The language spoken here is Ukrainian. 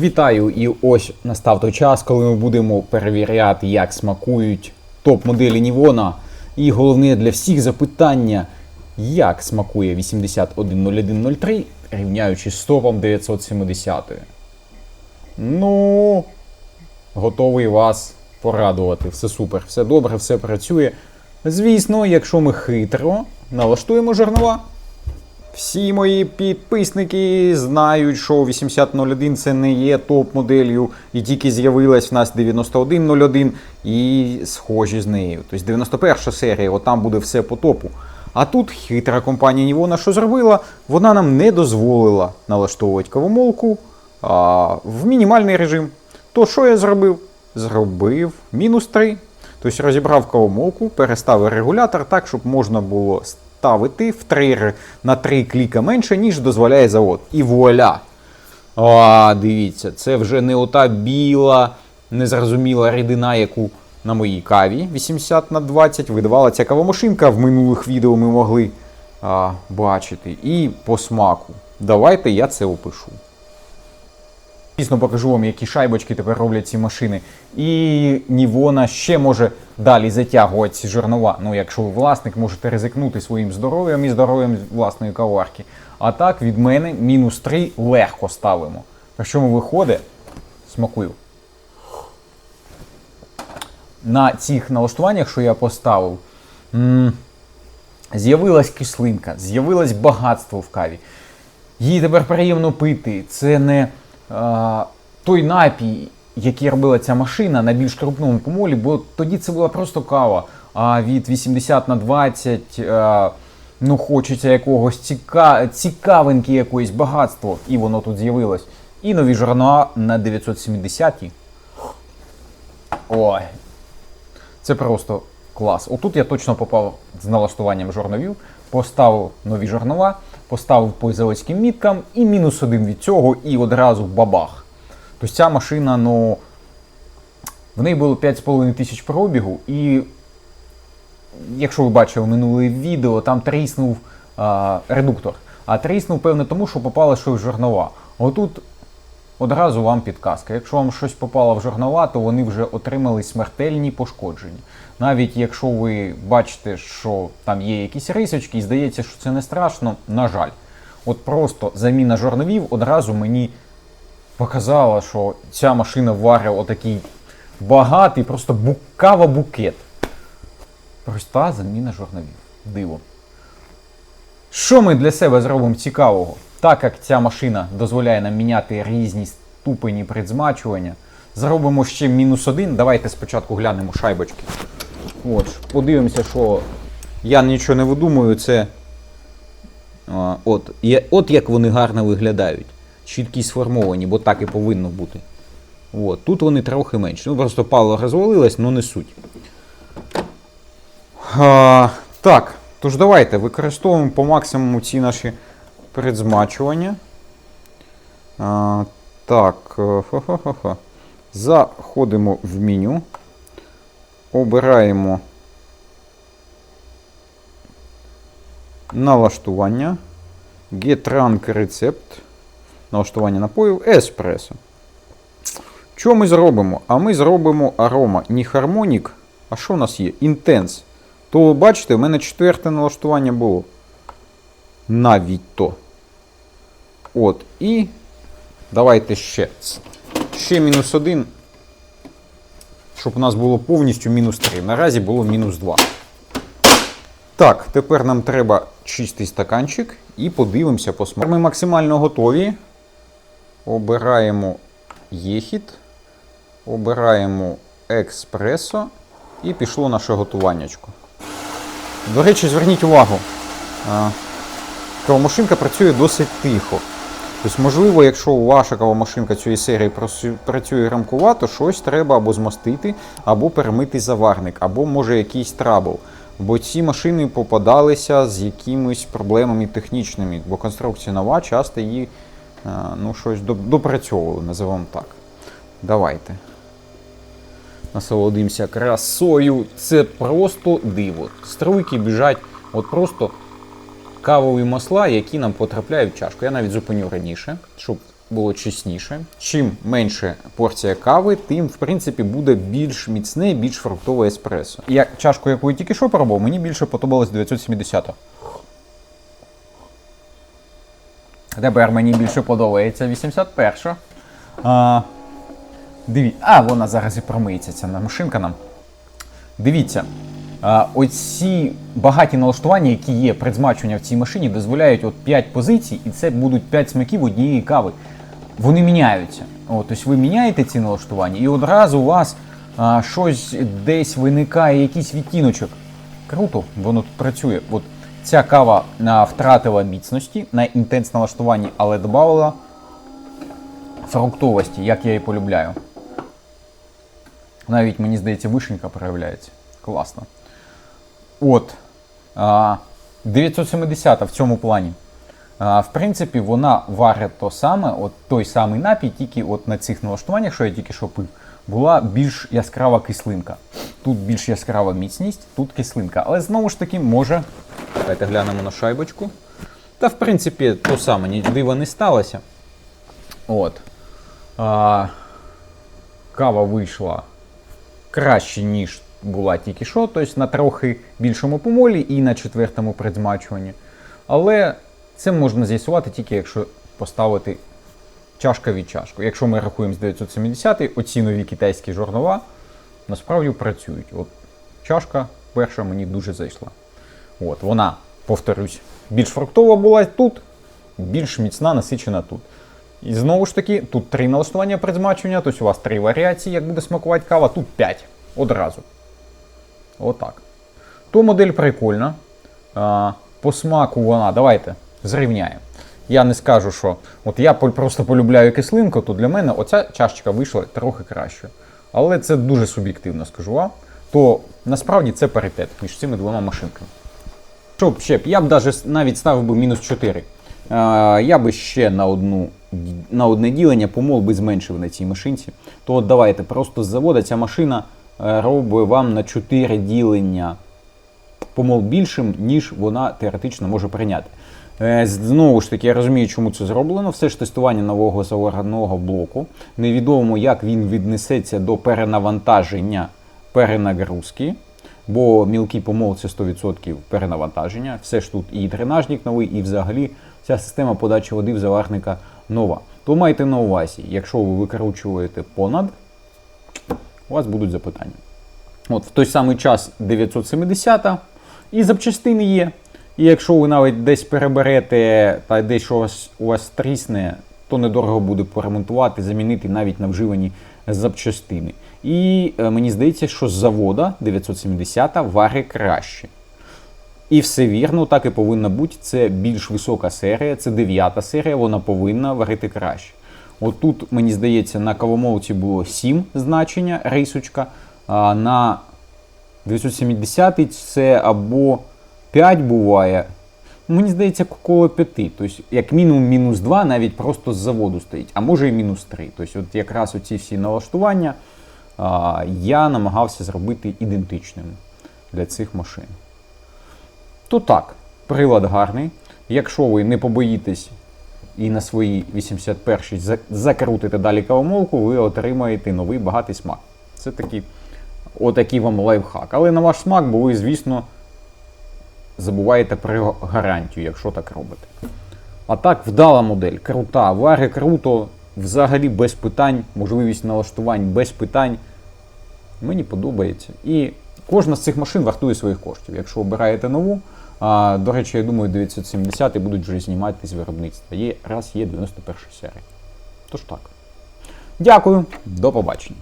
Вітаю! І ось настав той час, коли ми будемо перевіряти, як смакують топ-моделі Nivona. І головне для всіх запитання, як смакує 810103, рівняючи з топом 970. Ну, готовий вас порадувати. Все супер, все добре, все працює. Звісно, якщо ми хитро налаштуємо жернова. Всі мої підписники знають, що 8001 це не є топ-моделлю, і тільки з'явилась в нас 9101 і схожі з нею. Тобто 91 серія, от там буде все по топу. А тут хитра компанія Nivona що зробила? Вона нам не дозволила налаштовувати кавомолку в мінімальний режим. То що я зробив? Зробив -3. Тобто розібрав кавомолку, переставив регулятор так, щоб можна було ставити на 3 кліка менше, ніж дозволяє завод. І вуаля! Дивіться, це вже не ота біла, незрозуміла рідина, яку на моїй каві 80/20 видавала ця кавомашинка. В минулих відео ми могли бачити. І по смаку. Давайте я це опишу. Звісно, покажу вам, які шайбочки тепер роблять ці машини. І Nivona ще може далі затягувати ці жернова. Ну, якщо ви власник, можете ризикнути своїм здоров'ям і здоров'ям власної каварки. А так, від мене -3 легко ставимо. Причому виходить, смакую. На цих налаштуваннях, що я поставив, з'явилась кислинка, з'явилось багатство в каві. Її тепер приємно пити. Це не той напій, який робила ця машина на більш крупному помолі, бо тоді це була просто кава. А від 80/20 ну, хочеться якогось цікавинки, якоїсь багатство. І воно тут з'явилось. І нові жернова на 970-ті. Ой, це просто клас. Отут я точно попав з налаштуванням жерновів, поставив нові жернова, поставив по заводським міткам і -1 від цього, і одразу бабах. Тобто ця машина, ну, в неї було 5500 пробігу, і якщо ви бачили минуле відео, там тріснув редуктор. А тріснув, певне, тому, що попало щось в жернова. Отут одразу вам підказка. Якщо вам щось попало в жернова, то вони вже отримали смертельні пошкодження. Навіть якщо ви бачите, що там є якісь рисочки і здається, що це не страшно, на жаль. От просто заміна жерновів одразу мені показала, що ця машина варить отакий багатий, просто кава-букет. Проста заміна жерновів. Диво. Що ми для себе зробимо цікавого? Так як ця машина дозволяє нам міняти різні ступені предзмачування, зробимо ще -1. Давайте спочатку глянемо шайбочки. Подивимося, що я нічого не видумую, це от як вони гарно виглядають. Чіткі сформовані, бо так і повинно бути. Тут вони трохи менші. Ну, просто пало розвалилось, але не суть. Так, тож давайте використовуємо по максимуму ці наші предзмачування. Так, заходимо в меню. Обираємо налаштування, Get Rank рецепт, налаштування напоїв, еспресо. Що ми зробимо? А ми зробимо арома, не хармонік, а що у нас є? Інтенс. То ви бачите, в мене 4-те налаштування було. Навіть то. І давайте ще -1. Щоб у нас було повністю -3. Наразі було -2. Так, тепер нам треба чистий стаканчик і подивимося по смаку. Ми максимально готові. Обираємо єхід, обираємо експресо і пішло наше готуваннячко. До речі, зверніть увагу, кавомашинка працює досить тихо. Тобто, можливо, якщо ваша кавомашинка цієї серії працює рамкувато, щось треба або змастити, або перемити заварник, або може якийсь трабл. Бо ці машини попадалися з якимись проблемами технічними, бо конструкція нова, часто її щось допрацьовували, називаємо так. Давайте. Насолодимося красою. Це просто диво. Струйки біжать, от просто кавові масла, які нам потрапляють в чашку. Я навіть зупиню раніше, щоб було чесніше. Чим менше порція кави, тим, в принципі, буде більш міцне, більш фруктове еспресо. Я чашку, яку я тільки що пробував, мені більше подобалась 970. Тепер мені більше подобається 81. Вона зараз і промиється, ця машинка нам. Дивіться, оці багаті налаштування, які є предзмачування в цій машині, дозволяють 5 позицій, і це будуть 5 смаків однієї кави. Вони міняються. Тобто ви міняєте ці налаштування, і одразу у вас щось десь виникає, якийсь відтіночок. Круто, воно тут працює. Ця кава втратила міцності на інтенс налаштуванні, але додала фруктовості, як я її полюбляю. Навіть, мені здається, вишенька проявляється. Класно. 970 в цьому плані. В принципі, вона варить то саме, той самий напій, тільки на цих налаштуваннях, що я тільки що пив, була більш яскрава кислинка. Тут більш яскрава міцність, тут кислинка. Але знову ж таки може. Давайте глянемо на шайбочку. Та в принципі то саме, ні дива не сталося. Кава вийшла краще, ніж була тільки що, тобто на трохи більшому помолі і на 4-му предзмачуванні. Але це можна з'ясувати тільки якщо поставити чашка від чашку. Якщо ми рахуємо з 970, оці нові китайські жорнова насправді працюють. Чашка перша мені дуже зайшла. Вона, повторюсь, більш фруктова була тут, більш міцна, насичена тут. І знову ж таки, тут 3 налаштування предзмачування, тобто у вас 3 варіації, як буде смакувати кава, тут 5 одразу. Отак. То модель прикольна. По смаку вона, давайте зрівняємо. Я не скажу, що я просто полюбляю кислинку, то для мене оця чашечка вийшла трохи краще. Але це дуже суб'єктивно, скажу вам. То насправді це паритет між цими двома машинками. Щоб ще, я б навіть ставив би мінус 4. Я би ще на одне ділення помол би зменшив на цій машинці. То давайте, просто з заводу ця машина робить вам на 4 ділення помол більшим, ніж вона теоретично може прийняти. Знову ж таки, я розумію, чому це зроблено. Все ж тестування нового заварного блоку. Невідомо, як він віднесеться до перенавантаження перенагрузки. Бо мілкий помол – це 100% перенавантаження. Все ж тут і дренажник новий, і взагалі вся система подачі води в заварника нова. То майте на увазі, якщо ви викручуєте понад, у вас будуть запитання. В той самий час 970 і запчастини є. І якщо ви навіть десь переберете та десь щось у вас трісне, то недорого буде поремонтувати, замінити навіть на вживані запчастини. І мені здається, що з завода 970 варить краще. І все вірно, так і повинно бути. Це більш висока серія, це 9-та серія, вона повинна варити краще. Тут, мені здається, на кавомолці було 7 значення, рисочка, а на 970 це або 5 буває, мені здається, коло 5. Тобто, як мінімум мінус 2 навіть просто з заводу стоїть, а може і мінус 3. Тобто, якраз оці всі налаштування я намагався зробити ідентичними для цих машин. То так, прилад гарний. Якщо ви не побоїтесь і на своїй 81-й закрутите далі кавомолку, ви отримаєте новий багатий смак. Це отакий вам лайфхак. Але на ваш смак, бо ви, звісно, забуваєте про гарантію, якщо так робите. А так, вдала модель, крута, варить круто, взагалі без питань, можливість налаштувань без питань. Мені подобається. І кожна з цих машин вартує своїх коштів. Якщо обираєте нову, до речі, я думаю, 970 будуть вже знімати з виробництва. Є 91 серія. Тож так. Дякую, до побачення.